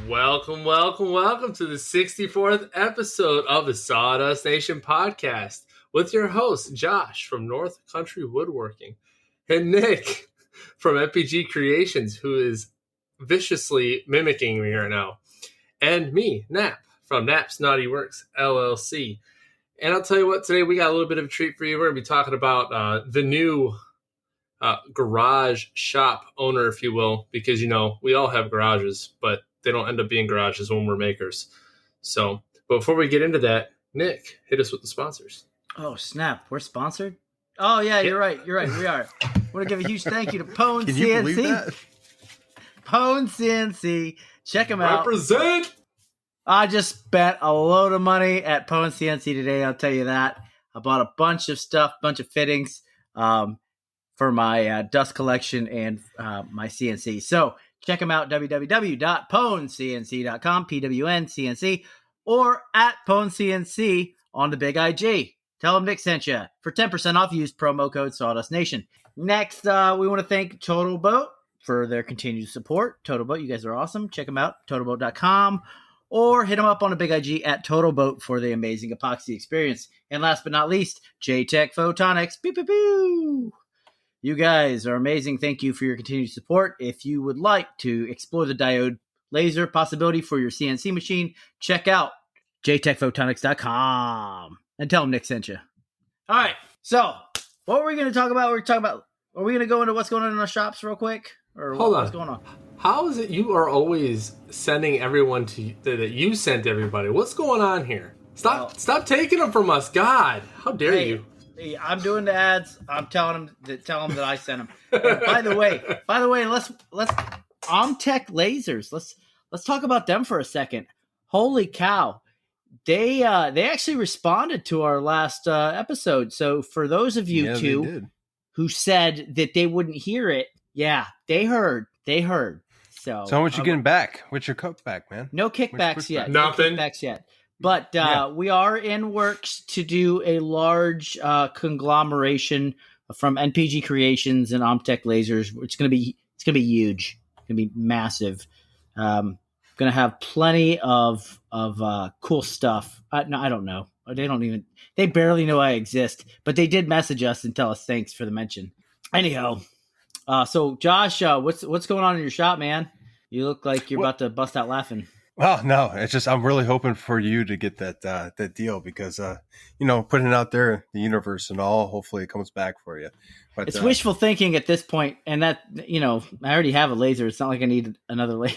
Welcome to the 64th episode of the Sawdust Nation podcast with your host, Josh from North Country Woodworking, and Nick from MPG Creations, who is viciously mimicking me right now, and me, Nap, from Nap's Naughty Works, LLC. And I'll tell you what, today we got a little bit of a treat for you. We're going to be talking about the new garage shop owner, if you will, because, you know, we all have garages, but they don't end up being garages when we're makers. So, but before we get into that, Nick, hit us with the sponsors. Oh, snap. We're sponsored? Oh, yeah, you're right. We are. I want to give a huge thank you to Pone CNC. Can you believe that? Pone CNC. Check them out. Represent! I just spent a load of money at Pone CNC today, I'll tell you that. I bought a bunch of stuff, bunch of fittings for my dust collection and my CNC. So check them out, www.ponecnc.com, PWNCNC, or at Pone CNC on the Big IG. Tell them Nick sent you. For 10% off, use promo code Sawdust Nation. Next, we want to thank Totalboat for their continued support. Totalboat, you guys are awesome. Check them out, totalboat.com, or hit them up on the Big IG at Totalboat for the amazing epoxy experience. And last but not least, Jtechphotonics. Pew, pew, pew. You guys are amazing. Thank you for your continued support. If you would like to explore the diode laser possibility for your CNC machine, check out jtechphotonics.com and tell them Nick sent you. All right. So what were we going to talk about? Are we going to go into what's going on in our shops real quick? Or what's going on? How is it you are always sending everyone to that you sent everybody? What's going on here? Stop taking them from us. God, how dare you? Hey, I'm doing the ads. I'm telling them that I sent them. And by the way, let's OMTech Lasers. Let's talk about them for a second. Holy cow. They actually responded to our last episode. So for those of you who said that they wouldn't hear it, yeah, they heard. So how much you getting back? What's your kickback, man? No kickbacks yet. Nothing. No kickbacks yet. But we are in works to do a large conglomeration from NPG Creations and OMTech Lasers. It's gonna be huge. It's gonna be massive. Gonna have plenty of cool stuff. No, I don't know. They barely know I exist, but they did message us and tell us thanks for the mention. Anyhow, so Josh, what's going on in your shop, man? You look like you're about to bust out laughing. Well, no, it's just I'm really hoping for you to get that deal because putting it out there in the universe and all, hopefully it comes back for you. But it's wishful thinking at this point, and that I already have a laser. It's not like I need another laser.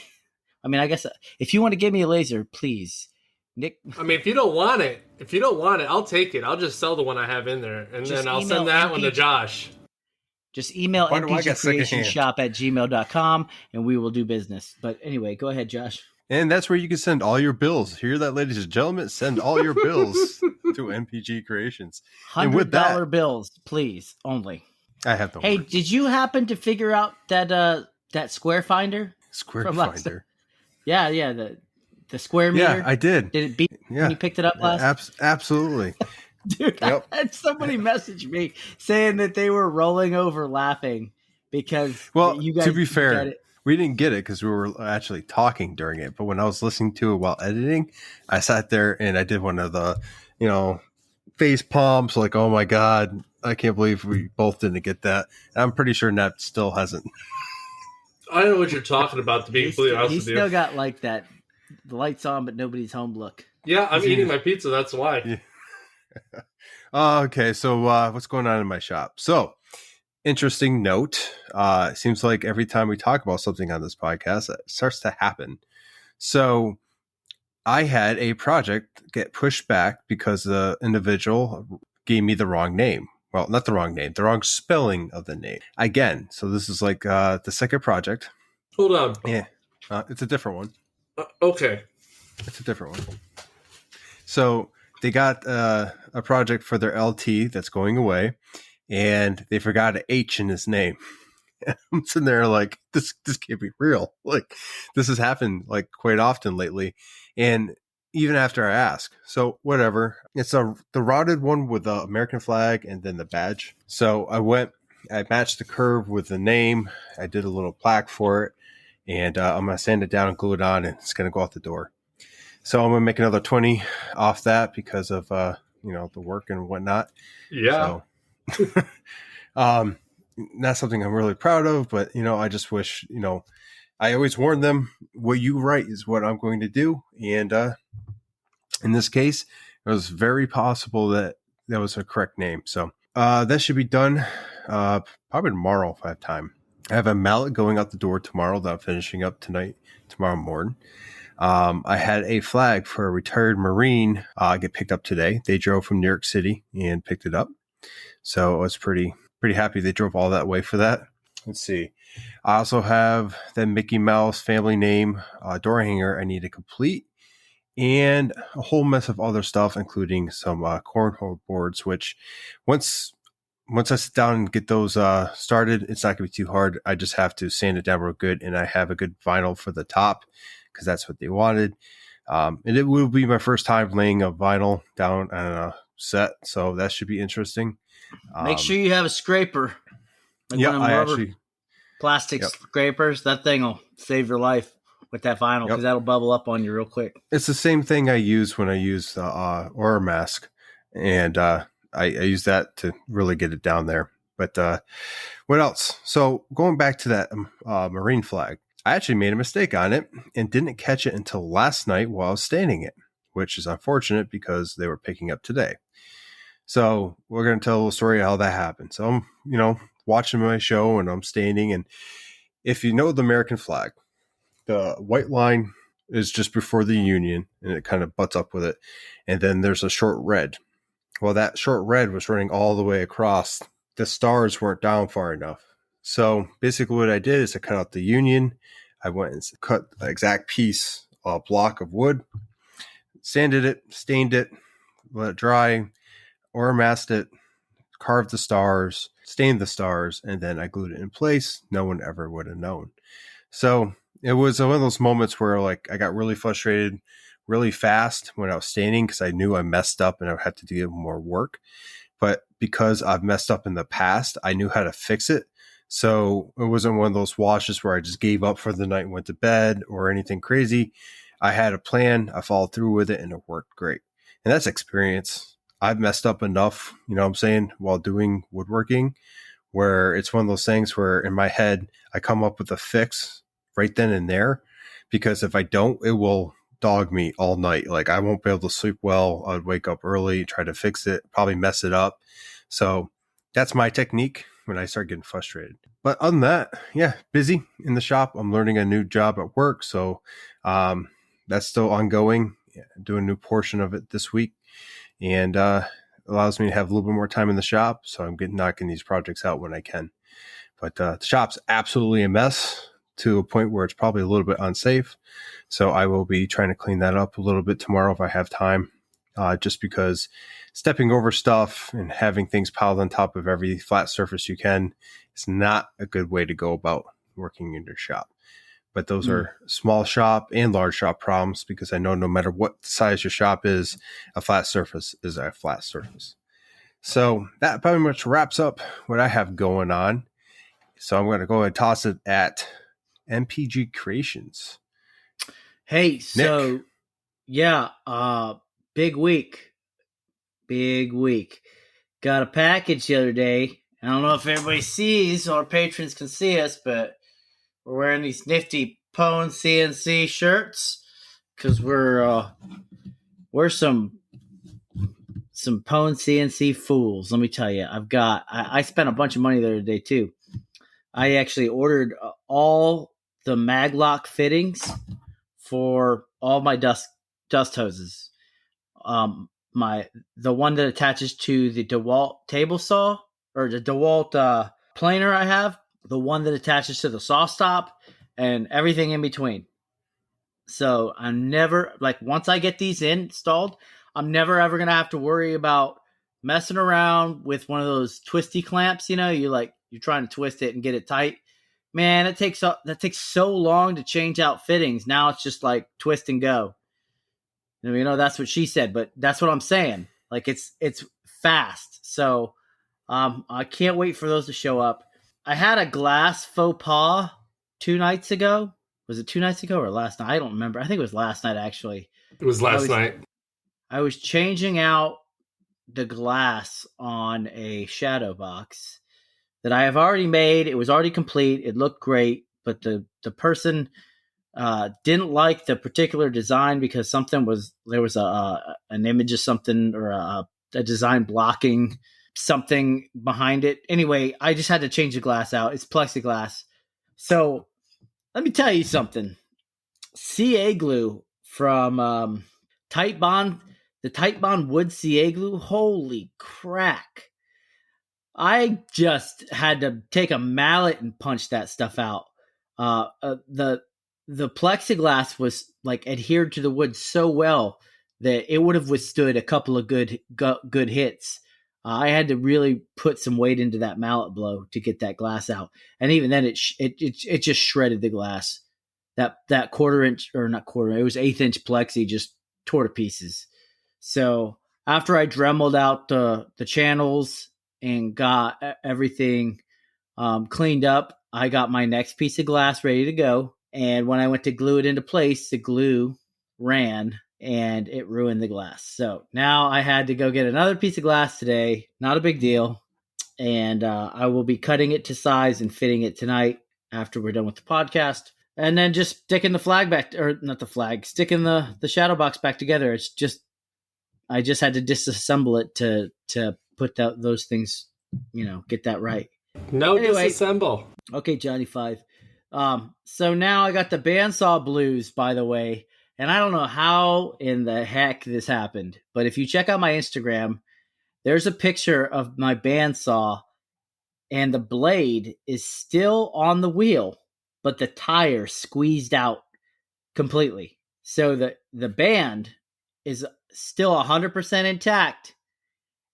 I mean, I guess if you want to give me a laser, please, Nick. I mean, if you don't want it, I'll take it. I'll just sell the one I have in there, and then I'll send that one to Josh. Just email mpgcreationshop@gmail.com, and we will do business. But anyway, go ahead, Josh. And that's where you can send all your bills. Hear that, ladies and gentlemen? Send all your bills to MPG Creations. $100 bills, please, only. I have no. Hey, words. Did you happen to figure out that square finder? Square finder. Yeah, the square meter. Yeah, I did. Did it beep when you picked it up last? Absolutely. Dude, I had somebody message me saying that they were rolling over laughing because you guys. To be fair, we didn't get it because we were actually talking during it. But when I was listening to it while editing, I sat there and I did one of the, face palms, like, oh my God, I can't believe we both didn't get that. I'm pretty sure Nat still hasn't. I don't know what you're talking about, to be completely honest with you. He still got like that, the lights on, but nobody's home look. Yeah, I'm eating my pizza. That's why. Yeah. Okay, so what's going on in my shop? So, interesting note. It seems like every time we talk about something on this podcast, it starts to happen. So, I had a project get pushed back because the individual gave me the wrong name. Well, not the wrong name, the wrong spelling of the name. Again, so this is like the second project. Hold on. Yeah, it's a different one. Okay. It's a different one. So they got a project for their LT that's going away, and they forgot an H in his name. I'm sitting there like, this can't be real. Like, this has happened like quite often lately. And even after I ask, so whatever. It's the routed one with the American flag and then the badge. So I matched the curve with the name. I did a little plaque for it. and I'm going to sand it down and glue it on, and it's going to go out the door. So I'm going to make another 20 off that because of, the work and whatnot. Yeah. So, not something I'm really proud of, but, I just wish, I always warn them, what you write is what I'm going to do. And in this case, it was very possible that was a correct name. So that should be done probably tomorrow if I have time. I have a mallet going out the door tomorrow that I'm finishing up tomorrow morning. I had a flag for a retired Marine get picked up today. They drove from New York City and picked it up. So I was pretty happy they drove all that way for that. Let's see. I also have the Mickey Mouse family name door hanger I need to complete, and a whole mess of other stuff, including some cornhole boards, which once I sit down and get those started, it's not going to be too hard. I just have to sand it down real good, and I have a good vinyl for the top because that's what they wanted. And it will be my first time laying a vinyl down on a set, so that should be interesting. Make sure you have a scraper. Plastic scrapers. That thing will save your life with that vinyl because that'll bubble up on you real quick. It's the same thing I use when I use the Aura mask, and I use that to really get it down there. But what else? So going back to that Marine flag, I actually made a mistake on it and didn't catch it until last night while I was standing it, which is unfortunate because they were picking up today. So we're going to tell a little story of how that happened. So I'm, watching my show and I'm standing, and if you know the American flag, the white line is just before the Union and it kind of butts up with it. And then there's a short red. Well, that short red was running all the way across. The stars weren't down far enough. So basically what I did is I cut out the Union. I went and cut an exact piece, a block of wood, sanded it, stained it, let it dry, or masked it, carved the stars, stained the stars, and then I glued it in place. No one ever would have known. So it was one of those moments where I got really frustrated really fast when I was staining because I knew I messed up and I had to do more work. But because I've messed up in the past, I knew how to fix it. So it wasn't one of those washes where I just gave up for the night and went to bed or anything crazy. I had a plan, I followed through with it, and it worked great. And that's experience. I've messed up enough, while doing woodworking, where it's one of those things where in my head, I come up with a fix right then and there, because if I don't, it will dog me all night. I won't be able to sleep well. I'd wake up early, try to fix it, probably mess it up. So that's my technique when I start getting frustrated. But other than that, busy in the shop. I'm learning a new job at work. So that's still ongoing. Doing a new portion of it this week. And allows me to have a little bit more time in the shop. So I'm knocking these projects out when I can. But the shop's absolutely a mess to a point where it's probably a little bit unsafe. So I will be trying to clean that up a little bit tomorrow if I have time. Just because stepping over stuff and having things piled on top of every flat surface you can is not a good way to go about working in your shop. But those are small shop and large shop problems, because I know no matter what size your shop is, a flat surface is a flat surface. So that pretty much wraps up what I have going on. So I'm going to go ahead and toss it at MPG Creations. Hey, Nick. so big week. Got a package the other day. I don't know if everybody sees, or patrons can see us, but we're wearing these nifty Pwn CNC shirts because we're some Pwn CNC fools. Let me tell you, I spent a bunch of money the other day too. I actually ordered all the maglock fittings for all my dust hoses. The one that attaches to the DeWalt table saw, or the DeWalt planer I have, the one that attaches to the saw stop, and everything in between. So I'm never, once I get these installed, I'm never ever going to have to worry about messing around with one of those twisty clamps. You're trying to twist it and get it tight. Man, that takes so long to change out fittings. Now it's just twist and go. That's what she said, but that's what I'm saying. It's fast. So I can't wait for those to show up. I had a glass faux pas 2 nights ago Was it 2 nights ago or last night? I don't remember. I think it was last night, actually. It was last night. I was changing out the glass on a shadow box that I have already made. It was already complete. It looked great, but the person didn't like the particular design because there was an image of something or a design blocking something behind it. Anyway, I just had to change the glass out. It's plexiglass. So let me tell you something. CA glue from Tight Bond, the Tight Bond wood CA glue. Holy crack. I just had to take a mallet and punch that stuff out. The plexiglass was like adhered to the wood so well that it would have withstood a couple of good hits. I had to really put some weight into that mallet blow to get that glass out, and even then, it just shredded the glass. That quarter inch, or not quarter, it was 1/8 inch plexi just tore to pieces. So after I dremeled out the channels and got everything cleaned up, I got my next piece of glass ready to go. And when I went to glue it into place, the glue ran and it ruined the glass. So now I had to go get another piece of glass today. Not a big deal. And I will be cutting it to size and fitting it tonight after we're done with the podcast. And then just sticking the flag back, or not the flag, sticking the shadow box back together. It's just, I just had to disassemble it to put those things, get that right. Anyway, disassemble. Okay, Johnny 5. So now I got the bandsaw blues, by the way, and I don't know how in the heck this happened, but if you check out my Instagram, there's a picture of my bandsaw, and the blade is still on the wheel, but the tire squeezed out completely. So the band is still 100% intact,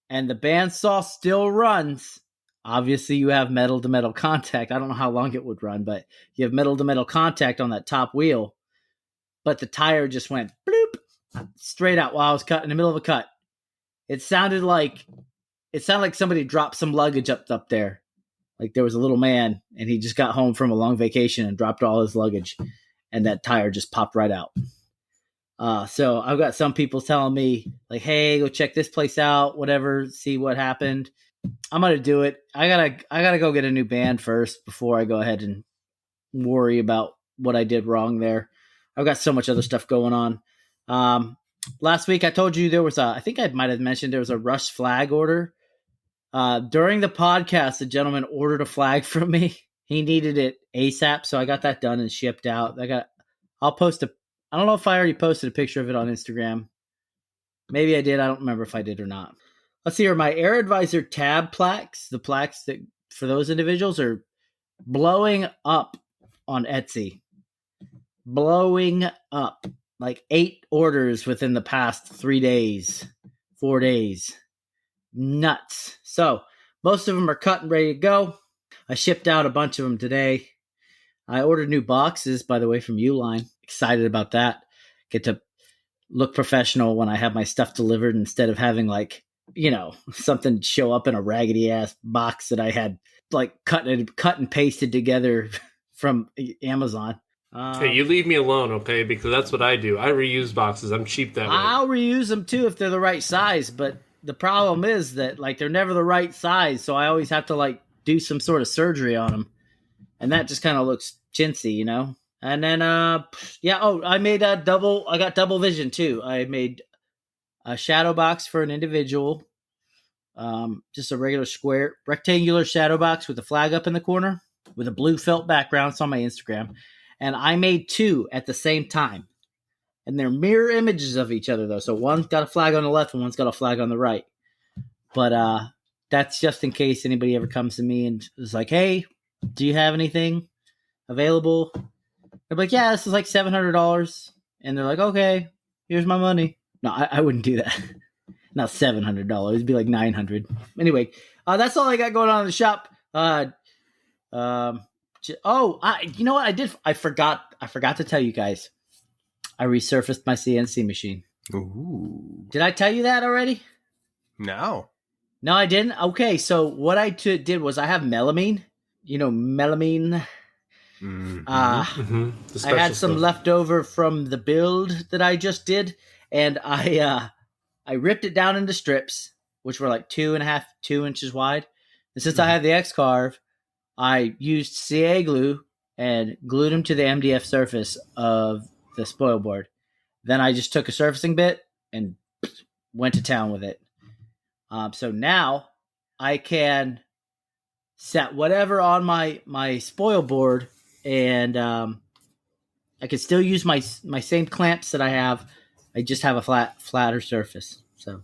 and the bandsaw still runs. Obviously, you have metal-to-metal contact. I don't know how long it would run, but you have metal-to-metal contact on that top wheel. But the tire just went bloop straight out while I was in the middle of a cut. It sounded like somebody dropped some luggage up there. Like there was a little man, and he just got home from a long vacation and dropped all his luggage, and that tire just popped right out. So I've got some people telling me, like, hey, go check this place out, whatever, see what happened. I'm going to do it. I gotta go get a new band first before I go ahead and worry about what I did wrong there. I've got so much other stuff going on. Last week I told you there was I think I might have mentioned there was a rush flag order. During the podcast, the gentleman ordered a flag from me. He needed it ASAP, so I got that done and shipped out. I'll post I don't know if I already posted a picture of it on Instagram. Maybe I did. I don't remember if I did or not. Let's see here. My Air Advisor tab plaques, the plaques that for those individuals, are blowing up on Etsy. Blowing up. Like 8 orders within the past 3 days, 4 days. Nuts. So most of them are cut and ready to go. I shipped out a bunch of them today. I ordered new boxes, by the way, from Uline. Excited about that. Get to look professional when I have my stuff delivered instead of having something show up in a raggedy ass box that I had cut and pasted together from Amazon. Hey, you leave me alone, okay? Because that's what I do. I reuse boxes. I'm cheap that way. I'll reuse them too if they're the right size, but the problem is that they're never the right size, so I always have to do some sort of surgery on them, and that just kind of looks chintzy, And then I got double vision too. I made a shadow box for an individual, just a regular square rectangular shadow box with a flag up in the corner with a blue felt background. It's on my Instagram. And I made 2 at the same time. And they're mirror images of each other, though. So one's got a flag on the left and one's got a flag on the right. But that's just in case anybody ever comes to me and is like, hey, do you have anything available? I'm like, yeah, this is like $700. And they're like, okay, here's my money. No, I wouldn't do that. Not $700. It'd be like $900. Anyway, that's all I got going on in the shop. You know what I did? I forgot to tell you guys. I resurfaced my CNC machine. Ooh. Did I tell you that already? No, I didn't. Okay, so what I did was I have melamine. Melamine. Mhm. The I had special some stuff. left over from the build that I just did, and I ripped it down into strips, which were like 2 inches wide. And since I had the X-Carve, I used CA glue and glued them to the MDF surface of the spoil board. Then I just took a surfacing bit and went to town with it. So now I can set whatever on my spoil board, and I can still use my same clamps that I have. I just have a flatter surface. So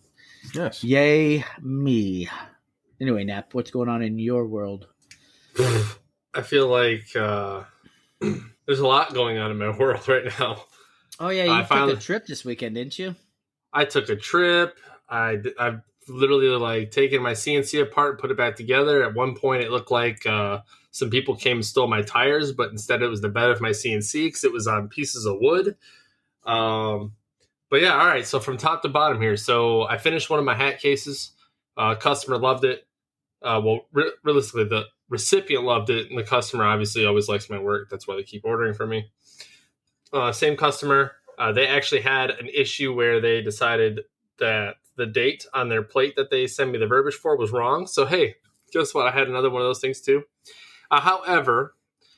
Yes. yay me. Anyway, Nap, what's going on in your world? I feel like there's a lot going on in my world right now. Oh yeah, you took a trip this weekend, didn't you? I took a trip. I've literally like taken my CNC apart and put it back together. At one point, it looked like some people came and stole my tires, but instead it was the bed of my CNC because it was on pieces of wood. But yeah, all right. So from top to bottom here. So I finished one of my hat cases. Customer loved it. Realistically, the recipient loved it, and the customer obviously always likes my work. That's why they keep ordering from me. Same customer. They actually had an issue where they decided that the date on their plate that they sent me the verbiage for was wrong. So, hey, guess what? I had another one of those things too. However,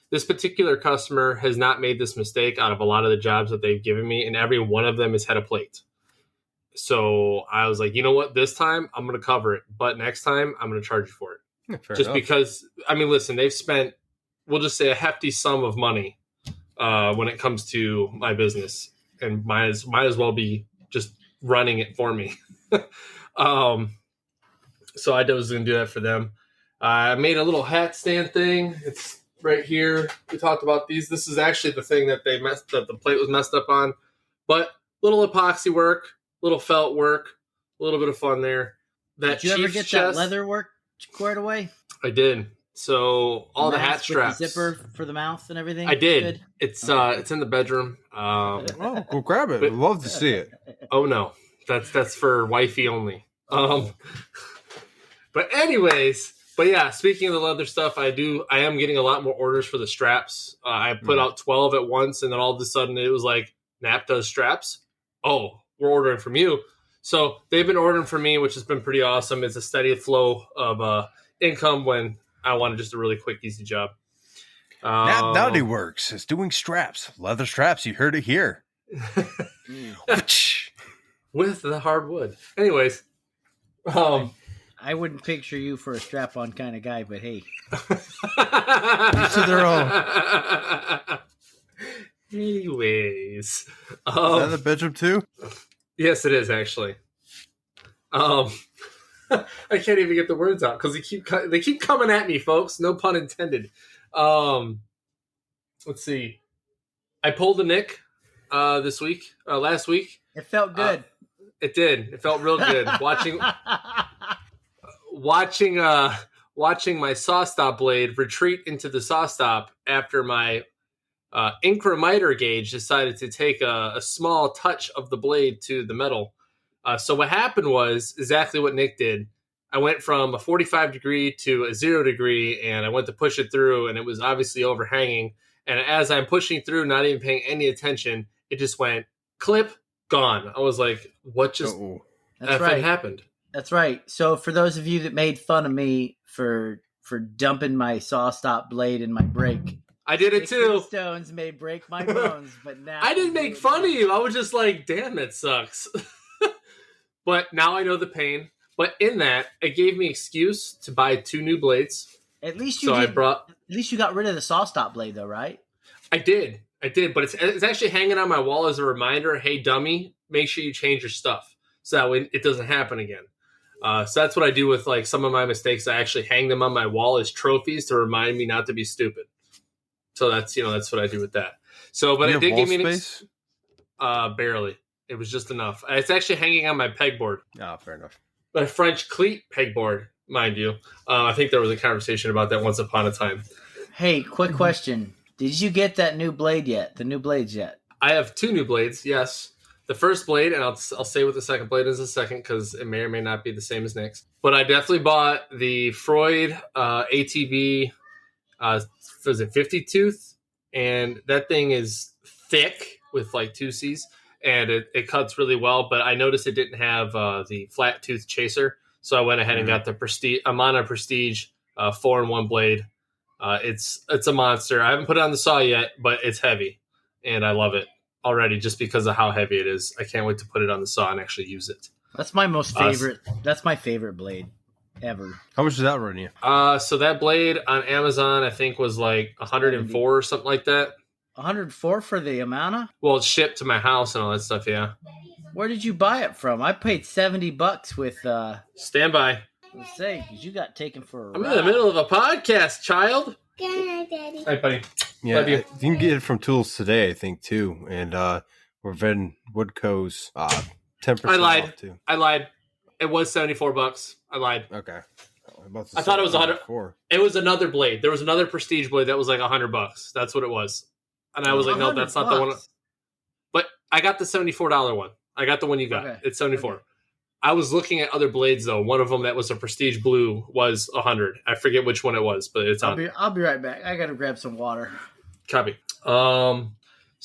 this particular customer has not made this mistake out of a lot of the jobs that they've given me, and every one of them has had a plate. So I was like, you know what? This time I'm going to cover it, but next time I'm going to charge you for it. Yeah, fair Just enough. because, I mean, listen, they've spent, we'll just say a hefty sum of money when it comes to my business, and might as well be just running it for me. So I was going to do that for them. I made a little hat stand thing. It's right here. We talked about these. This is actually the thing that the plate was messed up on, but little epoxy work, little felt work, a little bit of fun there. Did you ever get that leather work squared away? I did. So all the hat straps, the zipper for the mouth and everything. I did. Good? It's in the bedroom. Oh, well, grab it. I'd love to see it. Oh no, that's for wifey only. But anyways, yeah. Speaking of the leather stuff, I am getting a lot more orders for the straps. I put out 12 at once, and then all of a sudden it was like, Nap does straps. Oh, we're ordering from you. So they've been ordering from me, which has been pretty awesome. It's a steady flow of income when I wanted just a really quick, easy job. Naughty Works is doing straps, leather straps. You heard it here. With the hardwood. Anyways, I wouldn't picture you for a strap-on kind of guy, but hey. To their own. Anyways. Is that the bedroom too? Yes, it is actually. I can't even get the words out because they keep coming at me, folks. No pun intended. Let's see. I pulled a Nick last week. It felt good. It did. It felt real good. Watching my saw stop blade retreat into the saw stop after my incremiter gauge decided to take a small touch of the blade to the metal. So what happened was exactly what Nick did. I went from a 45 degree to a 0 degree, and I went to push it through, and it was obviously overhanging. And as I'm pushing through, not even paying any attention, it just went clip, gone. I was like, what just happened? That's right. So for those of you that made fun of me for dumping my saw stop blade in my brake, I did it too. Stones may break my bones, but now I didn't make fun of you. I was just like, damn, it sucks. But now I know the pain. But in that, it gave me excuse to buy 2 new blades. At least you got rid of the saw stop blade, though, right? I did, but it's actually hanging on my wall as a reminder. Hey, dummy, make sure you change your stuff so that way it doesn't happen again. So that's what I do with like some of my mistakes. I actually hang them on my wall as trophies to remind me not to be stupid. So that's what I do with that. So, but it did give me space. Barely. It was just enough. It's actually hanging on my pegboard. Oh, fair enough. My French cleat pegboard, mind you. I think there was a conversation about that once upon a time. Hey, quick question. Did you get that new blade yet? The new blades yet? I have 2 new blades, yes. The first blade, and I'll say what the second blade is in a second because it may or may not be the same as Nick's. But I definitely bought the Freud ATV, was it 50 tooth? and that thing is thick with like 2 C's, and it cuts really well. But I noticed it didn't have the flat tooth chaser, so I went ahead and got the Prestige. I'm on a Prestige 4-in-1 blade. It's a monster. I haven't put it on the saw yet, but it's heavy, and I love it already just because of how heavy it is. I can't wait to put it on the saw and actually use it. That's my most favorite. That's my favorite blade ever. How much does that run you? So that blade on Amazon, I think, was like 104 or something like that. 104 for the Amana? Well, it's shipped to my house and all that stuff, yeah. Where did you buy it from? I paid $70 with Stand by. let's say, because you got taken for a I'm ride. in the middle of a podcast, child. Good night, Daddy. Hey, buddy. Yeah, Love you. you can get it from Tools Today, I think, too. And we're Ven Woodco's 10% I lied. off, too. I lied. It was $74. I lied. Okay. I thought it was 100. 104. It was another blade. There was another Prestige blade that was like $100. That's what it was. And I was like, no, that's not the one. But I got the $74 one. I got the one you got. Okay. It's 74. Okay. I was looking at other blades though. One of them that was a Prestige blue was 100. I forget which one it was, but it's on. I'll be right back. I gotta grab some water. Copy. So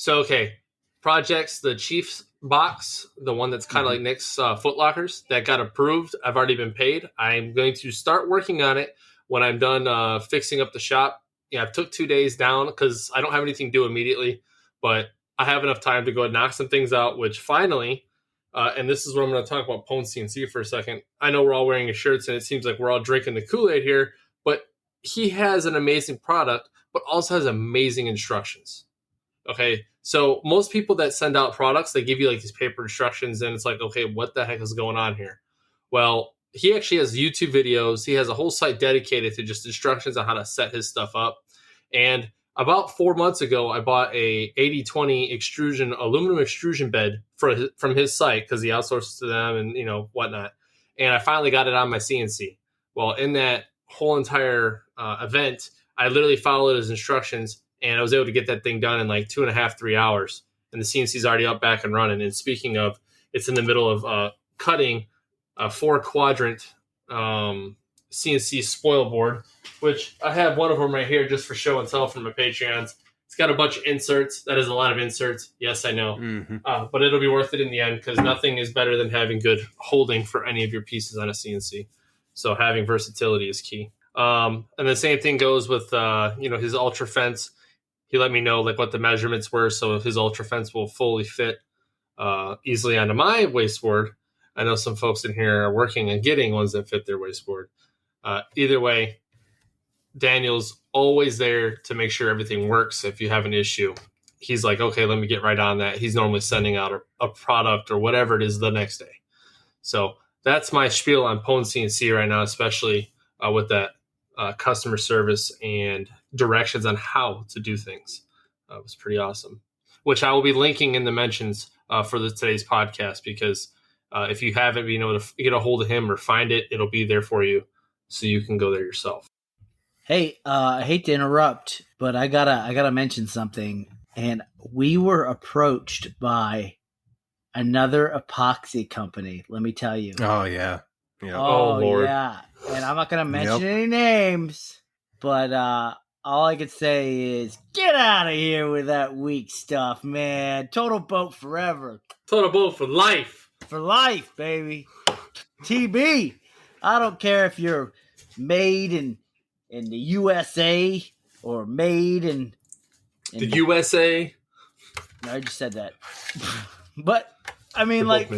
okay, projects. The Chiefs box, the one that's kind of like Nick's Foot Lockers, that got approved. I've already been paid. I'm going to start working on it when I'm done fixing up the shop. Yeah, I've took 2 days down because I don't have anything to do immediately, but I have enough time to go and knock some things out. Which finally, and this is where I'm going to talk about Pwn CNC for a second. I know we're all wearing his shirts, and it seems like we're all drinking the Kool-Aid here, but he has an amazing product, but also has amazing instructions. Okay, so most people that send out products, they give you like these paper instructions, and it's like, okay, what the heck is going on here? Well, he actually has YouTube videos. He has a whole site dedicated to just instructions on how to set his stuff up. And about 4 months ago, I bought a 80/20 aluminum extrusion bed from his site because he outsources to them and whatnot. And I finally got it on my CNC. Well, in that whole entire event, I literally followed his instructions, and I was able to get that thing done in like 2.5, 3 hours. And the CNC's already up, back and running. And speaking of, it's in the middle of cutting a 4-quadrant CNC spoil board, which I have one of them right here just for show and tell from my Patreons. It's got a bunch of inserts. That is a lot of inserts. Yes, I know. Mm-hmm. But it'll be worth it in the end because nothing is better than having good holding for any of your pieces on a CNC. So having versatility is key. And the same thing goes with his Ultra Fence. He let me know like what the measurements were, so his Ultra Fence will fully fit easily onto my wasteboard. I know some folks in here are working on getting ones that fit their wasteboard. Either way, Daniel's always there to make sure everything works. If you have an issue, he's like, okay, let me get right on that. He's normally sending out a product or whatever it is the next day. So that's my spiel on Pwn CNC right now, especially with that customer service and directions on how to do things. It was pretty awesome, which I will be linking in the mentions for today's podcast, because if you haven't been able to get a hold of him or find it, it'll be there for you so you can go there yourself. Hey, I hate to interrupt, but I gotta mention something. And we were approached by another epoxy company. Let me tell you. Oh, yeah. Oh, Lord. Yeah. And I'm not gonna mention any names, but all I could say is get out of here with that weak stuff, man. Totalboat forever. Totalboat for life. For life, baby. TB. I don't care if you're made in the USA or made in the USA. No, I just said that. But I mean, like,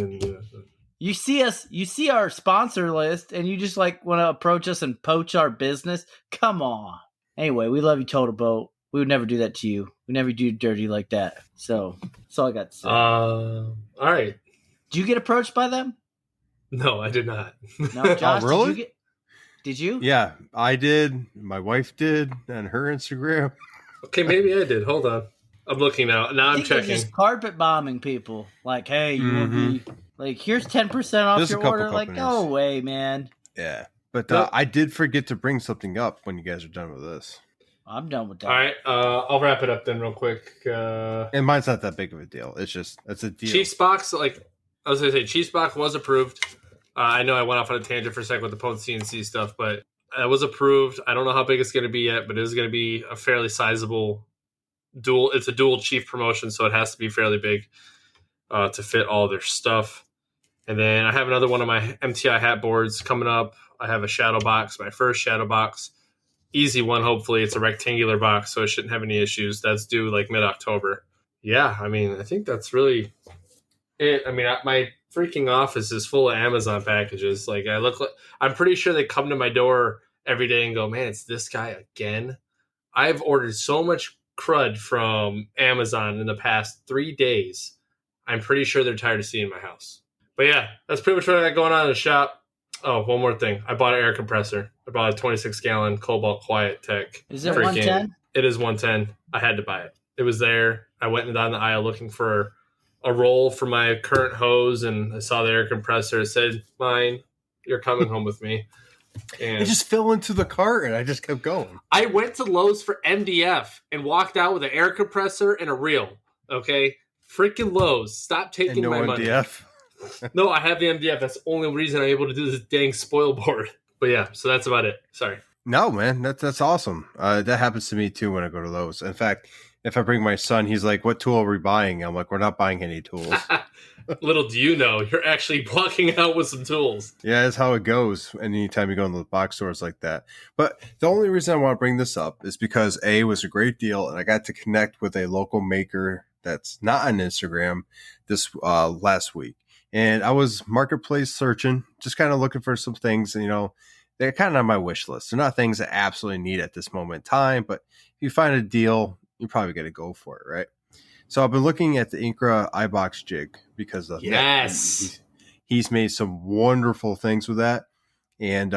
you see our sponsor list, and you just like want to approach us and poach our business. Come on. Anyway, we love you, Totalboat. We would never do that to you. We never do dirty like that. So that's all I got to say. All right. Did you get approached by them? No, I did not. No, Josh. Really? Did you? Yeah, I did. My wife did on her Instagram. Okay, maybe I did. Hold on. I'm looking now. Now I'm checking. Just carpet bombing people. Like, hey, you want to be like, here's 10% off your order. Like, go away, man. Yeah, but I did forget to bring something up when you guys are done with this. I'm done with that. All right, I'll wrap it up then real quick. And mine's not that big of a deal. It's a deal. Chiefs box, like I was going to say, Chiefs box was approved. I know I went off on a tangent for a second with the Pwn CNC stuff, but it was approved. I don't know how big it's going to be yet, but it is going to be a fairly sizable It's a dual chief promotion, so it has to be fairly big to fit all their stuff. And then I have another one of my MTI hat boards coming up. I have a shadow box, my first shadow box. Easy one, hopefully. It's a rectangular box, so it shouldn't have any issues. That's due like mid-October. Yeah, I mean, I think that's really it. I mean, my freaking office is full of Amazon packages. Like, I'm pretty sure they come to my door every day and go, man, it's this guy again. I've ordered so much crud from Amazon in the past 3 days. I'm pretty sure they're tired of seeing my house. But yeah, that's pretty much what I got going on in the shop. Oh, one more thing. I bought an air compressor. I bought a 26-gallon Cobalt Quiet Tech. Is it 110? It is 110. I had to buy it. It was there. I went down the aisle looking for a roll for my current hose, and I saw the air compressor. It said, mine, you're coming home with me. And it just fell into the cart, and I just kept going. I went to Lowe's for MDF and walked out with an air compressor and a reel. Okay? Freaking Lowe's. Stop taking my money. MDF? No, I have the MDF. That's the only reason I'm able to do this dang spoil board. But yeah, so that's about it. Sorry. No, man, that's awesome. That happens to me too when I go to Lowe's. In fact, if I bring my son, he's like, "What tool are we buying?" I'm like, "We're not buying any tools." Little do you know, you're actually walking out with some tools. Yeah, that's how it goes. Anytime you go into the box stores like that. But the only reason I want to bring this up is because it was a great deal, and I got to connect with a local maker that's not on Instagram this last week. And I was marketplace searching, just kind of looking for some things, and, they're kind of on my wish list. They're not things I absolutely need at this moment in time, but if you find a deal, you probably got to go for it, right? So I've been looking at the Incra iBox jig because of yes, he's made some wonderful things with that, and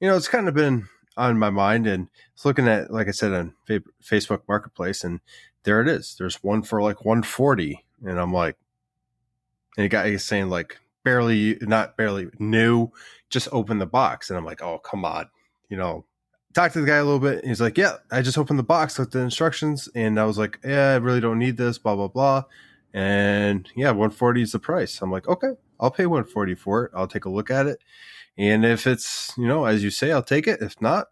it's kind of been on my mind. And it's looking at, like I said, on Facebook Marketplace, and there it is. There's one for like $140, and I'm like, and the guy is saying like not barely new, just open the box, and I'm like, oh come on, Talked to the guy a little bit. And he's like, yeah, I just opened the box, looked at the instructions, and I was like, yeah, I really don't need this, blah, blah, blah. And yeah, 140 is the price. I'm like, okay, I'll pay 140 for it. I'll take a look at it. And if it's, as you say, I'll take it. If not,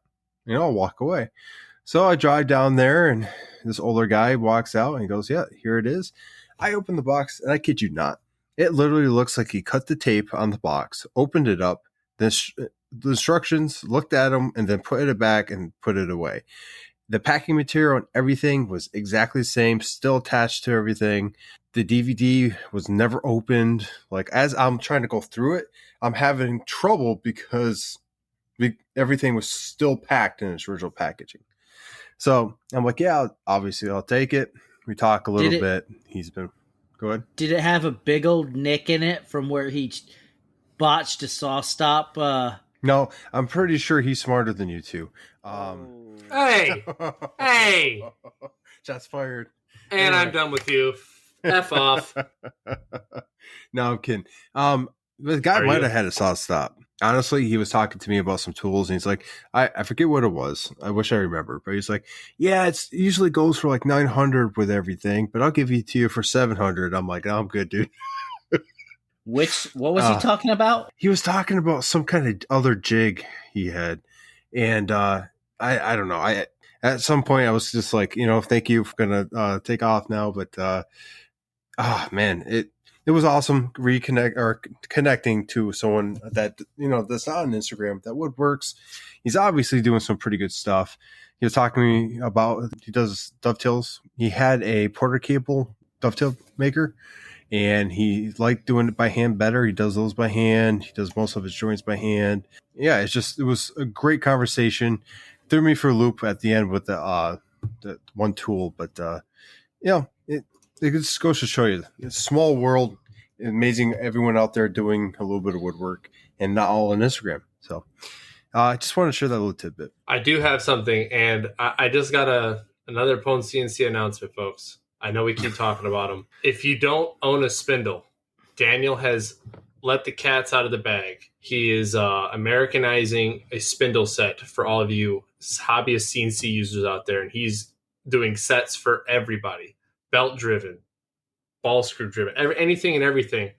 I'll walk away. So I drive down there, and this older guy walks out and he goes, yeah, here it is. I opened the box, and I kid you not, it literally looks like he cut the tape on the box, opened it up, then the instructions, looked at them, and then put it back and put it away. The packing material and everything was exactly the same, still attached to everything. The DVD was never opened. Like, as I'm trying to go through it, I'm having trouble because everything was still packed in its original packaging. So I'm like, yeah, obviously I'll take it. We talk a little bit. Go ahead. Did it have a big old nick in it from where he botched a saw stop? No, I'm pretty sure he's smarter than you two. Hey! Shots fired. And I'm done with you. F off. No, I'm kidding. The guy might have had a saw stop. Honestly, he was talking to me about some tools, and he's like, I forget what it was. I wish I remember. But he's like, yeah, it usually goes for like 900 with everything, but I'll give it to you for 700. I'm like, oh, I'm good, dude. What was he talking about? He was talking about some kind of other jig he had. And I don't know. At some point I was just like, thank you for going to take off now. But man, it was awesome connecting to someone that, that's not on Instagram, that woodworks. He's obviously doing some pretty good stuff. He was talking to me about, he does dovetails. He had a Porter cable dovetail maker, and he liked doing it by hand better. He does those by hand. He does most of his joints by hand. Yeah, it was a great conversation. Threw me for a loop at the end with the one tool, but it just goes to show you, it's a small world. Amazing, everyone out there doing a little bit of woodwork, and not all on Instagram. So I just want to share that little tidbit. I do have something, and I just got another Pwn CNC announcement, folks. I know we keep talking about them. If you don't own a spindle, Daniel has let the cats out of the bag. He is Americanizing a spindle set for all of you hobbyist CNC users out there, and he's doing sets for everybody. Belt-driven, ball screw-driven, anything and everything.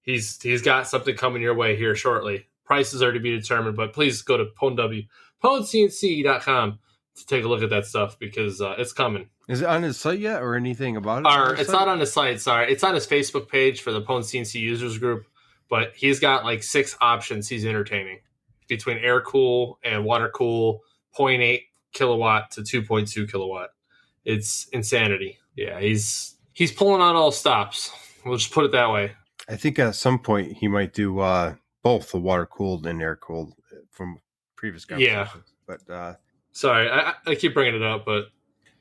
He's got something coming your way here shortly. Prices are to be determined, but please go to PwnCNC.com to take a look at that stuff, because it's coming. Is it on his site yet or anything about it? Or it's not on his site. Sorry, it's on his Facebook page for the Pwn CNC users group. But he's got like 6 options he's entertaining between air cool and water cool, 0.8 kilowatt to 2.2 kilowatt. It's insanity. Yeah, he's pulling on all stops. We'll just put it that way. I think at some point he might do both the water cooled and air cooled from previous conversations. Yeah. But sorry, I keep bringing it up, but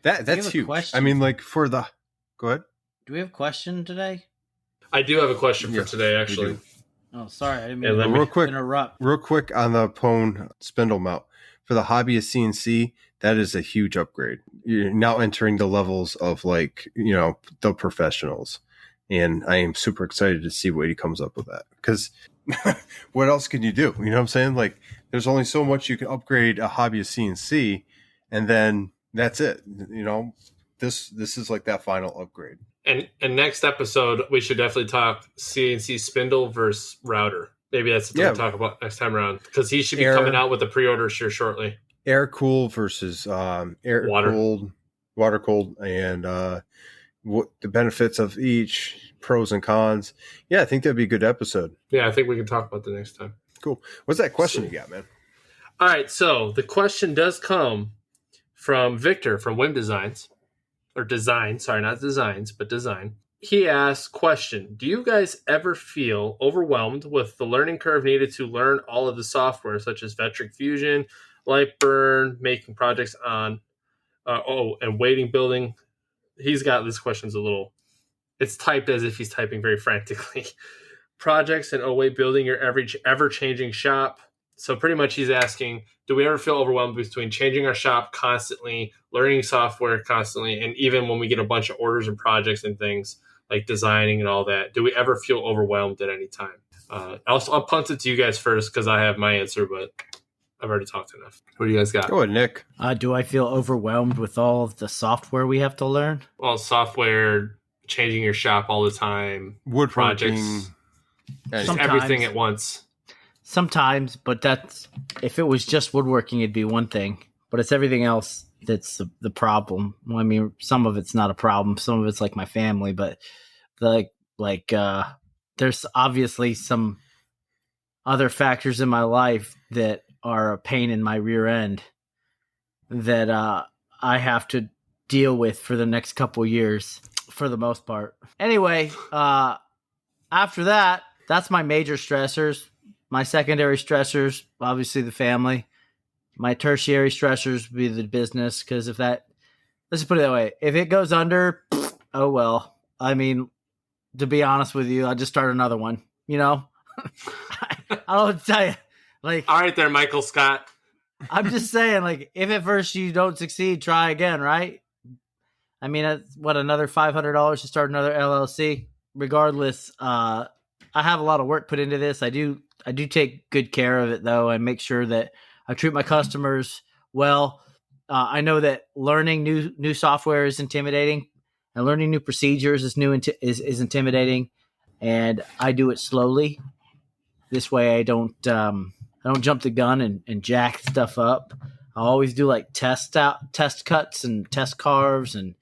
that's huge. I mean, like for the go ahead. Do we have a question today? I do have a question for today, actually. Oh, sorry, I didn't mean to interrupt. Real quick on the Pwn spindle mount for the hobbyist CNC. That is a huge upgrade. You're now entering the levels of like the professionals, and I am super excited to see what he comes up with that. Because what else can you do? You know what I'm saying? Like, there's only so much you can upgrade a hobbyist CNC, and then that's it. This is like that final upgrade. And next episode, we should definitely talk CNC spindle versus router. Maybe that's what we'll talk about next time around, because he should be coming out with the pre-orders here shortly. Air cool versus water cooled, and what the benefits of each, pros and cons. Yeah, I think that'd be a good episode. Yeah, I think we can talk about the next time. Cool. What's that question you got, man? All right, so the question does come from Victor from WIMM Designs. Or Design, sorry, not Designs, but Design. He asks, question, do you guys ever feel overwhelmed with the learning curve needed to learn all of the software, such as Vectric Fusion, Lightburn, making projects on, and waiting building? He's got this question's it's typed as if he's typing very frantically. Projects and building your ever-changing shop. So pretty much he's asking, do we ever feel overwhelmed between changing our shop constantly, learning software constantly, and even when we get a bunch of orders and projects and things like designing and all that, do we ever feel overwhelmed at any time? I'll punt it to you guys first because I have my answer, but I've already talked enough. What do you guys got? Go ahead, Nick. Do I feel overwhelmed with all of the software we have to learn? Well, software, changing your shop all the time, woodworking, projects, everything at once. Sometimes, but that's if it was just woodworking, it'd be one thing. But it's everything else that's the problem. Well, I mean, some of it's not a problem. Some of it's like my family, but there's obviously some other factors in my life that are a pain in my rear end that I have to deal with for the next couple years, for the most part. Anyway, after that, that's my major stressors. My secondary stressors, obviously the family. My tertiary stressors would be the business, because let's just put it that way. If it goes under, oh well. I mean, to be honest with you, I'll just start another one, I don't tell you. Like, all right there, Michael Scott. I'm just saying, like, if at first you don't succeed, try again, right? I mean, that's another $500 to start another LLC. Regardless, I have a lot of work put into this. I do take good care of it, though, and make sure that I treat my customers well. I know that learning new software is intimidating, and learning new procedures is is intimidating, and I do it slowly. This way, I don't jump the gun and jack stuff up. I always do like test cuts and test carves and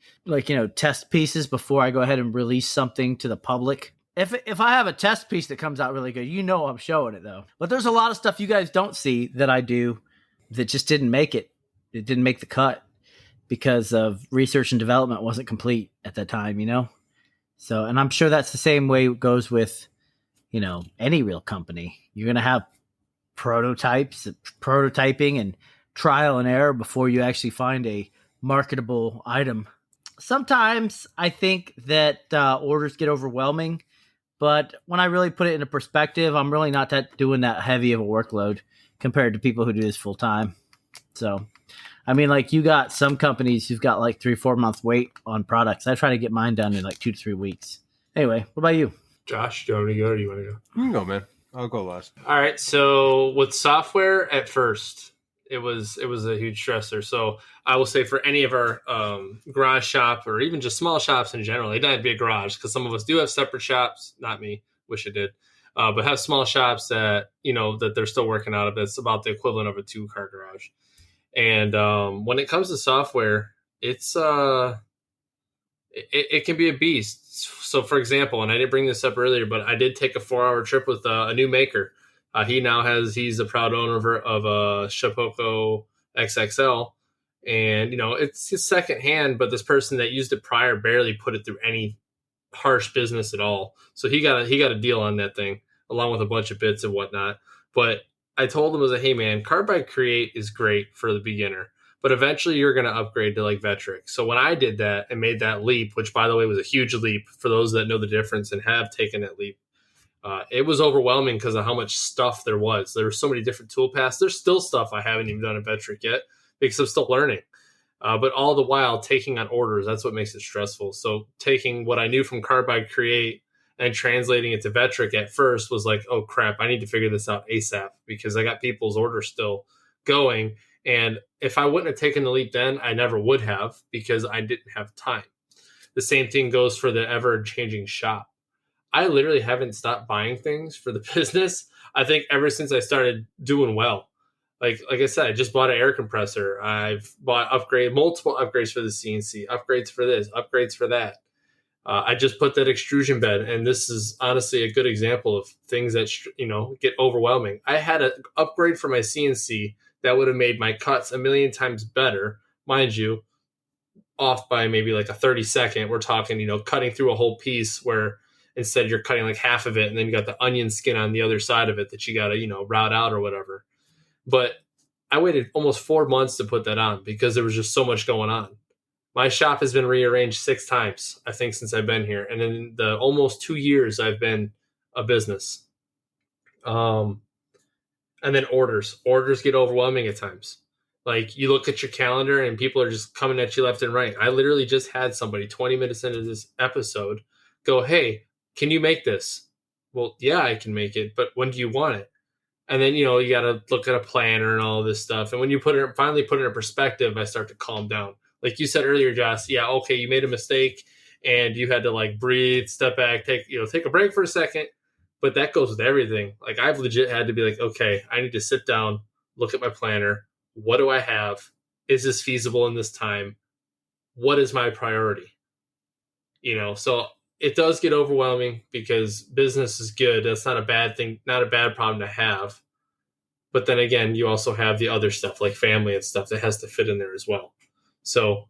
test pieces before I go ahead and release something to the public. If I have a test piece that comes out really good, I'm showing it though. But there's a lot of stuff you guys don't see that I do that just didn't make it. It didn't make the cut because of research and development wasn't complete at that time, So, and I'm sure that's the same way it goes with, any real company. You're going to have prototyping and trial and error before you actually find a marketable item. Sometimes I think that orders get overwhelming. But when I really put it into perspective, I'm really not doing that heavy of a workload compared to people who do this full time. So, I mean, like you got some companies who've got like 3-4 months wait on products. I try to get mine done in like 2 to 3 weeks. Anyway, what about you? Josh, do you want to go or do you want to go? You can go, man. I'll go last. All right. So with software at first, it was a huge stressor. So I will say for any of our garage shop or even just small shops in general, it doesn't have to be a garage because some of us do have separate shops. Not me. Wish it did. But have small shops that, that they're still working out of. That's about the equivalent of a 2-car garage. And when it comes to software, it's it can be a beast. So, for example, and I didn't bring this up earlier, but I did take a 4-hour trip with a new maker. He's the proud owner of a Shapeoko XXL, and it's his second hand, but this person that used it prior barely put it through any harsh business at all. So he got a deal on that thing, along with a bunch of bits and whatnot. But I told him, I was like, hey man, Carbide Create is great for the beginner, but eventually you're going to upgrade to like Vectric. So when I did that and made that leap, which by the way was a huge leap for those that know the difference and have taken that leap, it was overwhelming because of how much stuff there was. There were so many different tool paths. There's still stuff I haven't even done in Vectric yet because I'm still learning. But all the while taking on orders, that's what makes it stressful. So taking what I knew from Carbide Create and translating it to Vectric at first was like, oh crap, I need to figure this out ASAP because I got people's orders still going. And if I wouldn't have taken the leap then, I never would have because I didn't have time. The same thing goes for the ever-changing shop. I literally haven't stopped buying things for the business. I think ever since I started doing well. Like I said, I just bought an air compressor. I've bought multiple upgrades for the CNC, upgrades for this, upgrades for that. I just put that extrusion bed, and this is honestly a good example of things that get overwhelming. I had an upgrade for my CNC that would have made my cuts a million times better, mind you, off by maybe like a 30-second. We're talking, cutting through a whole piece where instead you're cutting like half of it, and then you got the onion skin on the other side of it that you got to, route out or whatever. But I waited almost 4 months to put that on because there was just so much going on. My shop has been rearranged 6 times, I think, since I've been here. And in the almost 2 years I've been a business. And then orders get overwhelming at times. Like you look at your calendar and people are just coming at you left and right. I literally just had somebody 20 minutes into this episode go, hey, can you make this? Well, yeah, I can make it, but when do you want it? And then, you got to look at a planner and all this stuff. And when you finally put it in perspective, I start to calm down. Like you said earlier, Josh, yeah, okay, you made a mistake and you had to like breathe, step back, take a break for a second. But that goes with everything. Like I've legit had to be like, okay, I need to sit down, look at my planner. What do I have? Is this feasible in this time? What is my priority? So it does get overwhelming because business is good. That's not a bad thing, not a bad problem to have. But then again, you also have the other stuff like family and stuff that has to fit in there as well. So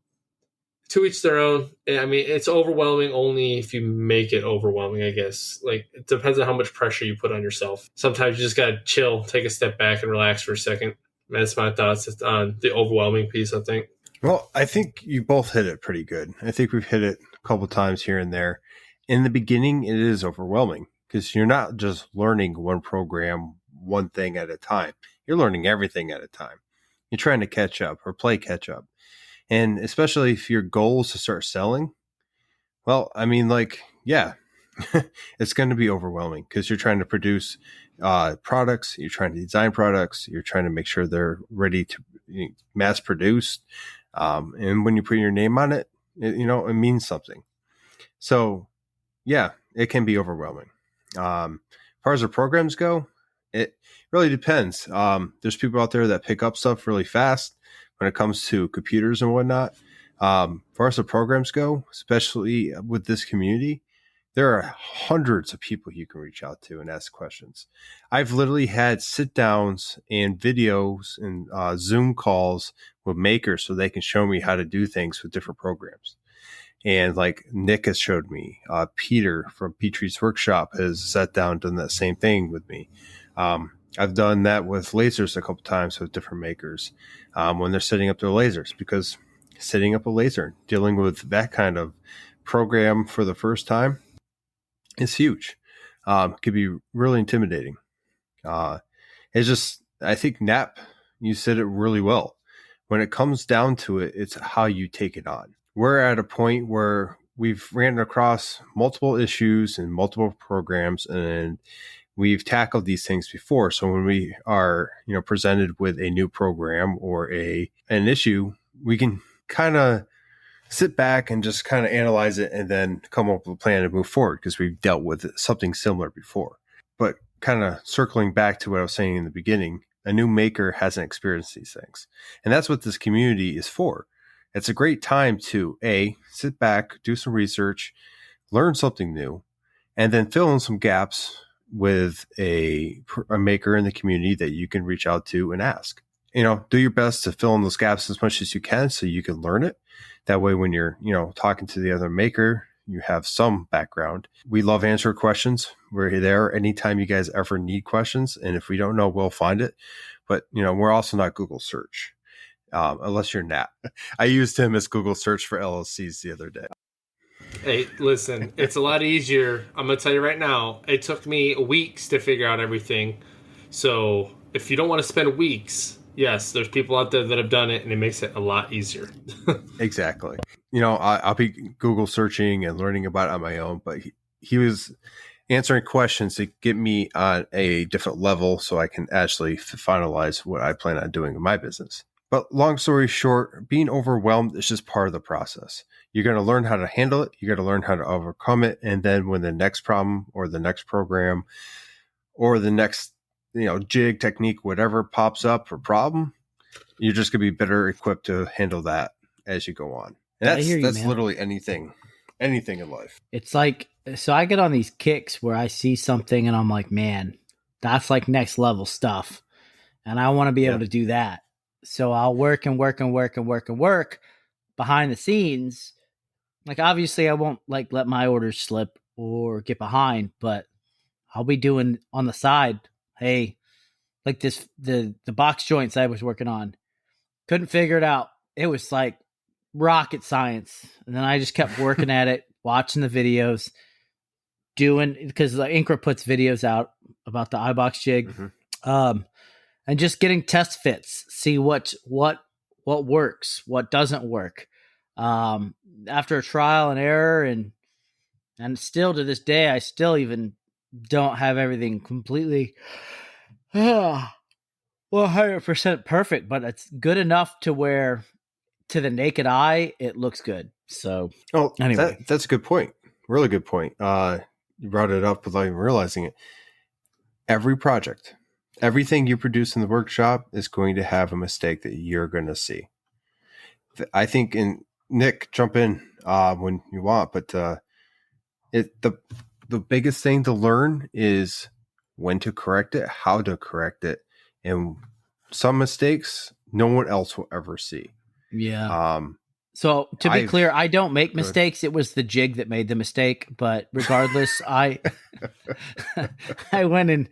to each their own. I mean, it's overwhelming only if you make it overwhelming, I guess. Like, it depends on how much pressure you put on yourself. Sometimes you just got to chill, take a step back and relax for a second. That's my thoughts on the overwhelming piece, I think. Well, I think you both hit it pretty good. I think we've hit it a couple times here and there. In the beginning, it is overwhelming because you're not just learning one program, one thing at a time. You're learning everything at a time. You're trying to catch up or play catch up. And especially if your goal is to start selling, well, I mean, like, yeah, it's going to be overwhelming because you're trying to produce products, you're trying to design products, you're trying to make sure they're ready to mass produced. And when you put your name on it, it means something. So, yeah, it can be overwhelming. As far as the programs go, it really depends. There's people out there that pick up stuff really fast when it comes to computers and whatnot. As far as the programs go, especially with this community, there are hundreds of people you can reach out to and ask questions. I've literally had sit downs and videos and Zoom calls with makers so they can show me how to do things with different programs. And like Nick has showed me, Peter from Petrie's Workshop has sat down and done that same thing with me. I've done that with lasers a couple times with different makers when they're setting up their lasers, because setting up a laser, dealing with that kind of program for the first time is huge. It could be really intimidating. It's just, I think, Nap, you said it really well. When it comes down to it, it's how you take it on. We're at a point where we've ran across multiple issues and multiple programs, and we've tackled these things before. So when we are, presented with a new program or an issue, we can kind of sit back and just kind of analyze it and then come up with a plan to move forward because we've dealt with something similar before. But kind of circling back to what I was saying in the beginning, a new maker hasn't experienced these things. And that's what this community is for. It's a great time to sit back, do some research, learn something new, and then fill in some gaps with a maker in the community that you can reach out to and ask. Do your best to fill in those gaps as much as you can so you can learn it. That way, when you're, talking to the other maker, you have some background. We love answering questions. We're there anytime you guys ever need questions. And if we don't know, we'll find it. But, we're also not Google search, unless you're Nat. I used him as Google search for LLCs the other day. Hey, listen, it's a lot easier. I'm going to tell you right now, it took me weeks to figure out everything. So if you don't want to spend weeks, yes, there's people out there that have done it, and it makes it a lot easier. Exactly. I'll be Google searching and learning about it on my own, but he was answering questions to get me on a different level so I can actually finalize what I plan on doing in my business. But long story short, being overwhelmed is just part of the process. You're going to learn how to handle it. You're going to learn how to overcome it. And then when the next problem or the next program or the next, jig, technique, whatever pops up or problem, you're just going to be better equipped to handle that as you go on. And that's literally anything in life. It's like, so I get on these kicks where I see something and I'm like, man, that's like next level stuff. And I want to be able to do that. So I'll work behind the scenes. Like, obviously I won't like let my orders slip or get behind, but I'll be doing on the side. Hey, like the box joints I was working on, couldn't figure it out. It was like rocket science. And then I just kept working at it, watching the videos, because the Incra puts videos out about the iBox jig. Mm-hmm. And just getting test fits, see what works, what doesn't work. After a trial and error, and still to this day, I still even don't have everything completely 100% perfect, but it's good enough to where, to the naked eye, it looks good. So, anyway, that's a good point. Really good point. You brought it up without even realizing it. Every project, everything you produce in the workshop is going to have a mistake that you're going to see. I think, and Nick, jump in when you want, but the biggest thing to learn is when to correct it, how to correct it, and some mistakes no one else will ever see. Yeah. So to be clear, I don't make mistakes. It was the jig that made the mistake. But regardless, I went and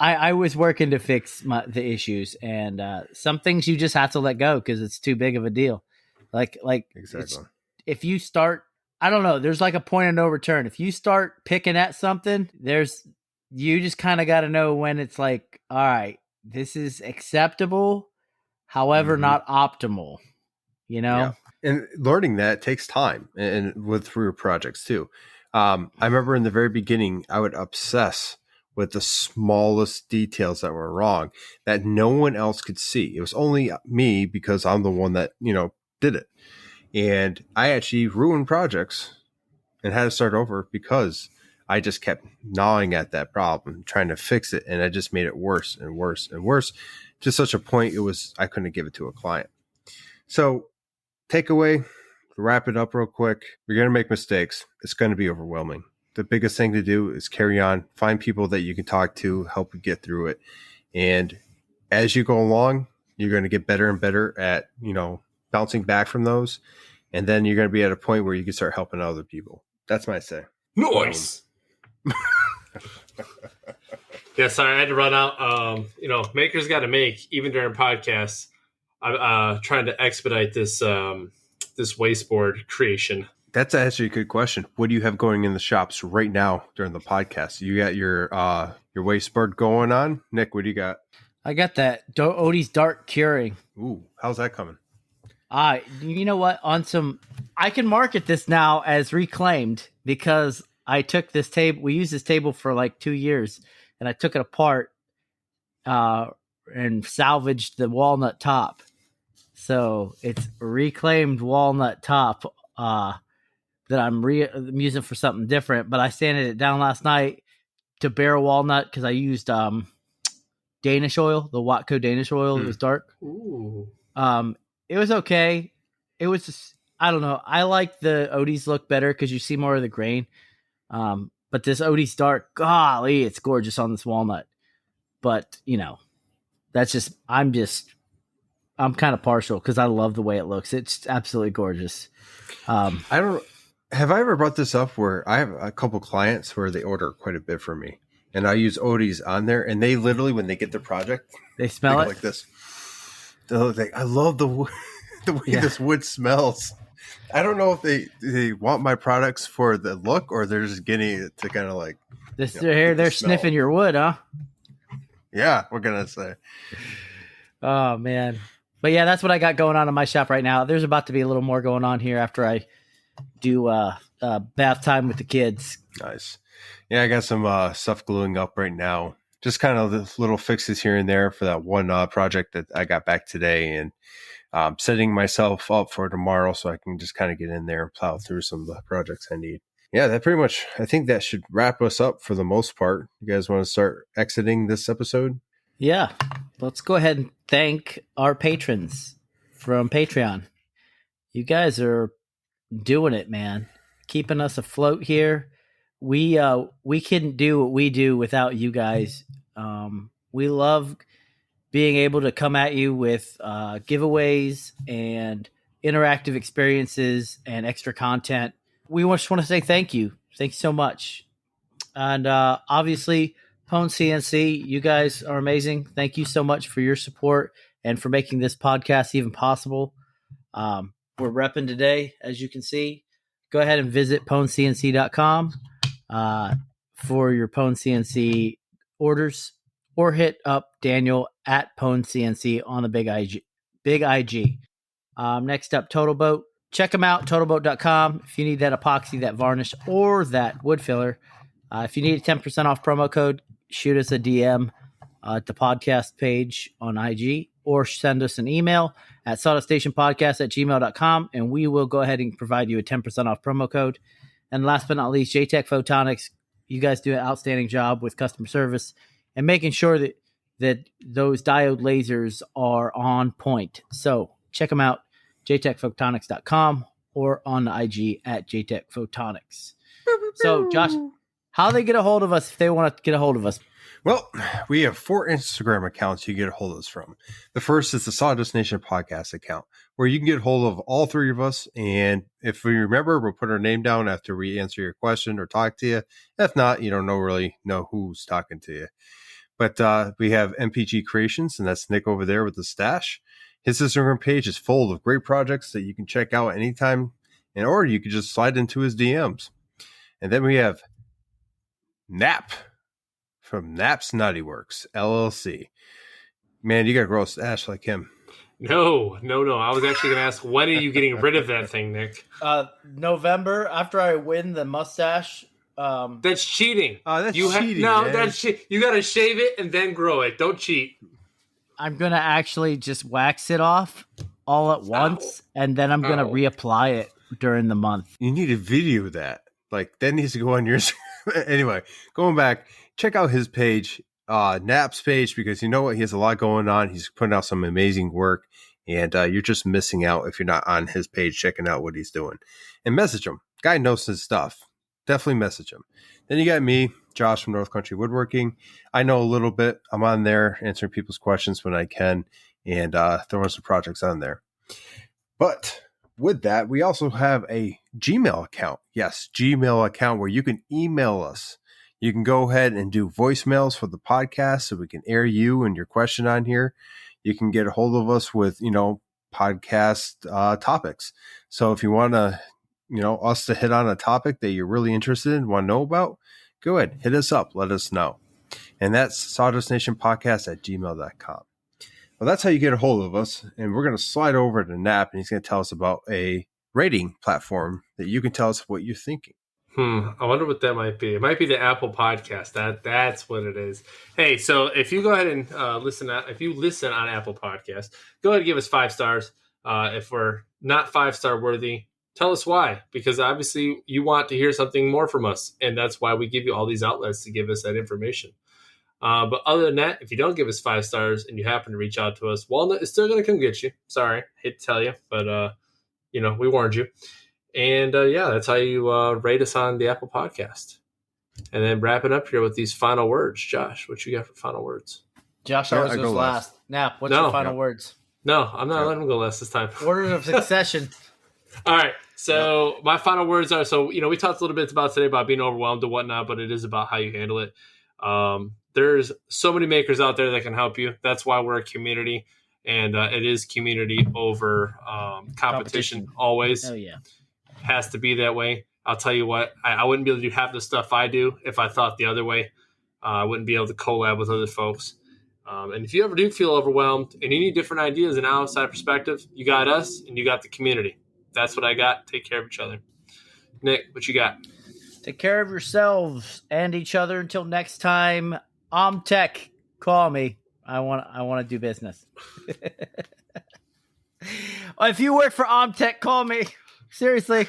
I was working to fix the issues, and some things you just have to let go because it's too big of a deal. Like exactly. If you start, I don't know, there's like a point of no return. If you start picking at something, you just kind of got to know when it's like, all right, this is acceptable, however, not optimal. Yeah. And learning that takes time, and through your projects too. I remember in the very beginning, I would obsess with the smallest details that were wrong that no one else could see. It was only me because I'm the one that, did it. And I actually ruined projects and had to start over because I just kept gnawing at that problem, trying to fix it. And I just made it worse and worse and worse to such a point I couldn't give it to a client. So takeaway, to wrap it up real quick, you're going to make mistakes. It's going to be overwhelming. The biggest thing to do is carry on, find people that you can talk to, help you get through it. And as you go along, you're going to get better and better at, bouncing back from those. And then you're going to be at a point where you can start helping other people. That's my say. Nice. Yeah, sorry, I had to run out. Makers got to make, even during podcasts. I'm trying to expedite this wasteboard creation. That's actually a good question. What do you have going in the shops right now during the podcast? You got your wasteboard going on? Nick, what do you got? I got that Odie's Dark Curing. Ooh, how's that coming? You know what? I can market this now as reclaimed because I took this table. We used this table for like 2 years, and I took it apart and salvaged the walnut top. So it's reclaimed walnut top that I'm using for something different. But I sanded it down last night to bare walnut because I used Danish oil, the Watco Danish oil. It was dark. Ooh. It was okay. it was just, I don't know. I like the Odie's look better because you see more of the grain. But this Odie's dark, golly, it's gorgeous on this walnut. But, that's just, I'm kind of partial because I love the way it looks. It's absolutely gorgeous. Have I ever brought this up where I have a couple clients where they order quite a bit from me and I use Odie's on there and they literally, when they get the project, they smell it like this. They're like, I love the way this wood smells. I don't know if they want my products for the look or they're just getting it to kind of like this. They're sniffing your wood, huh? Yeah, what can I say? Oh man, but yeah, that's what I got going on in my shop right now. There's about to be a little more going on here after I do bath time with the kids. Nice. Yeah, I got some stuff gluing up right now. Just kind of the little fixes here and there for that one project that I got back today, and setting myself up for tomorrow so I can just kind of get in there and plow through some of the projects I need. Yeah, that pretty much, I think that should wrap us up for the most part. You guys want to start exiting this episode? Yeah, let's go ahead and thank our patrons from Patreon. You guys are doing it, man. Keeping us afloat here. We couldn't do what we do without you guys. We love being able to come at you with giveaways and interactive experiences and extra content. We just want to say thank you. Thank you so much. And obviously, Pwn CNC, you guys are amazing. Thank you so much for your support and for making this podcast even possible. We're repping today, as you can see. Go ahead and visit pwncnc.com for your Pwn CNC orders, or hit up Daniel at Pwn CNC on the Big IG. Next up, Totalboat. Check them out, totalboat.com. If you need that epoxy, that varnish, or that wood filler. If you need a 10% off promo code, shoot us a DM at the podcast page on IG, or send us an email at sawduststationpodcast@gmail.com, and we will go ahead and provide you a 10% off promo code. And last but not least, Jtechphotonics. You guys do an outstanding job with customer service and making sure that those diode lasers are on point. So check them out, jtechphotonics.com, or on the IG at Jtechphotonics. So, Josh, how do they get a hold of us if they want to get a hold of us? Well, we have 4 Instagram accounts you get a hold of us from. The first is the Sawdust Nation podcast account, where you can get a hold of all 3 of us. And if we remember, we'll put our name down after we answer your question or talk to you. If not, you don't really know who's talking to you. But we have MPG Creations, and that's Nick over there with the stash. His Instagram page is full of great projects that you can check out anytime, or you can just slide into his DMs. And then we have Nap from Nap's Nutty Works, LLC. Man, you got to grow a stash like him. No. I was actually going to ask, when are you getting rid of that thing, Nick? November, after I win the mustache. That's cheating. That's cheating. That's you got to shave it and then grow it. Don't cheat. I'm going to actually just wax it off all at once, and then I'm going to reapply it during the month. You need a video of that. Like, that needs to go on your... Anyway, going back, check out his page, Nap's page, because you know what? He has a lot going on. He's putting out some amazing work, and you're just missing out if you're not on his page checking out what he's doing. And message him. Guy knows his stuff. Definitely message him. Then you got me, Josh from North Country Woodworking. I know a little bit. I'm on there answering people's questions when I can, and throwing some projects on there. But with that, we also have a Gmail account. Yes, Gmail account where you can email us. You can go ahead and do voicemails for the podcast so we can air you and your question on here. You can get a hold of us with, podcast topics. So if you want to, us to hit on a topic that you're really interested in, want to know about, go ahead, hit us up, let us know. And that's sawdustnationpodcast@gmail.com. Well, that's how you get a hold of us. And we're going to slide over to Nap, and he's going to tell us about a rating platform that you can tell us what you're thinking. I wonder what that might be. It might be the Apple Podcast. That's what it is. Hey, so if you go ahead and listen on Apple Podcasts, go ahead and give us 5 stars. If we're not 5-star worthy, tell us why. Because obviously you want to hear something more from us, and that's why we give you all these outlets to give us that information. But other than that, if you don't give us 5 stars and you happen to reach out to us, Walnut is still going to come get you. Sorry, hate to tell you, but we warned you. And that's how you rate us on the Apple Podcast. And then wrapping up here with these final words. Josh, what you got for final words? Josh always goes last. Now, what's your final words? No, I'm not letting him go last this time. Order of succession. All right. So my final words are, we talked a little bit today about being overwhelmed and whatnot, but it is about how you handle it. There's so many makers out there that can help you. That's why we're a community, and it is community over competition always. Oh, yeah. Has to be that way. I'll tell you what, I wouldn't be able to do half the stuff I do if I thought the other way. I wouldn't be able to collab with other folks. And if you ever do feel overwhelmed and you need different ideas and outside perspective, you got us and you got the community. That's what I got. Take care of each other. Nick, what you got? Take care of yourselves and each other until next time. OMTech, call me. I want to do business. If you work for OMTech, call me. Seriously.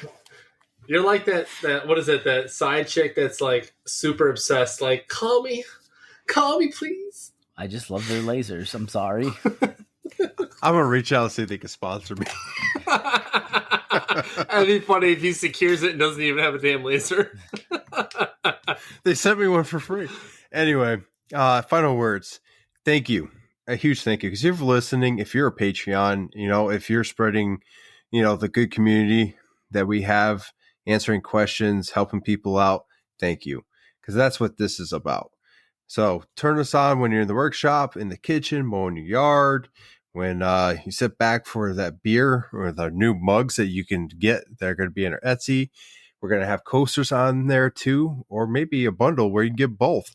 You're like that what is it, that side chick that's like super obsessed, like, call me please. I just love their lasers. I'm sorry. I'm gonna reach out and see if they can sponsor me. That'd be funny if he secures it and doesn't even have a damn laser. They sent me one for free. Anyway, final words. Thank you. A huge thank you. Because if you're listening, if you're a Patreon, if you're spreading, the good community that we have, answering questions, helping people out, thank you. Because that's what this is about. So turn us on when you're in the workshop, in the kitchen, mowing your yard, when you sit back for that beer or the new mugs that you can get. They're going to be in our Etsy. We're going to have coasters on there too, or maybe a bundle where you can get both.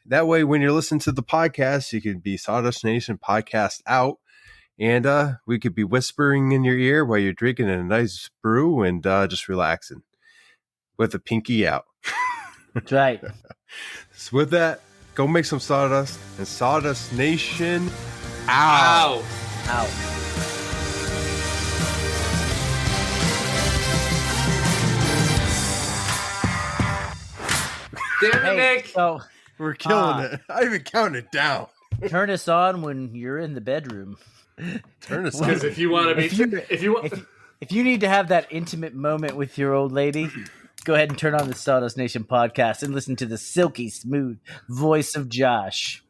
That way, when you're listening to the podcast, you can be Sawdust Nation podcast out, and we could be whispering in your ear while you're drinking a nice brew and just relaxing with a pinky out. That's right. So with that, go make some sawdust, and Sawdust Nation out. Out. Damn it, Nick. So we're killing it. I even counted down. Turn us on when you're in the bedroom. Turn us on. Because if you want to be, if you need to have that intimate moment with your old lady, go ahead and turn on the Sawdust Nation podcast and listen to the silky smooth voice of Josh.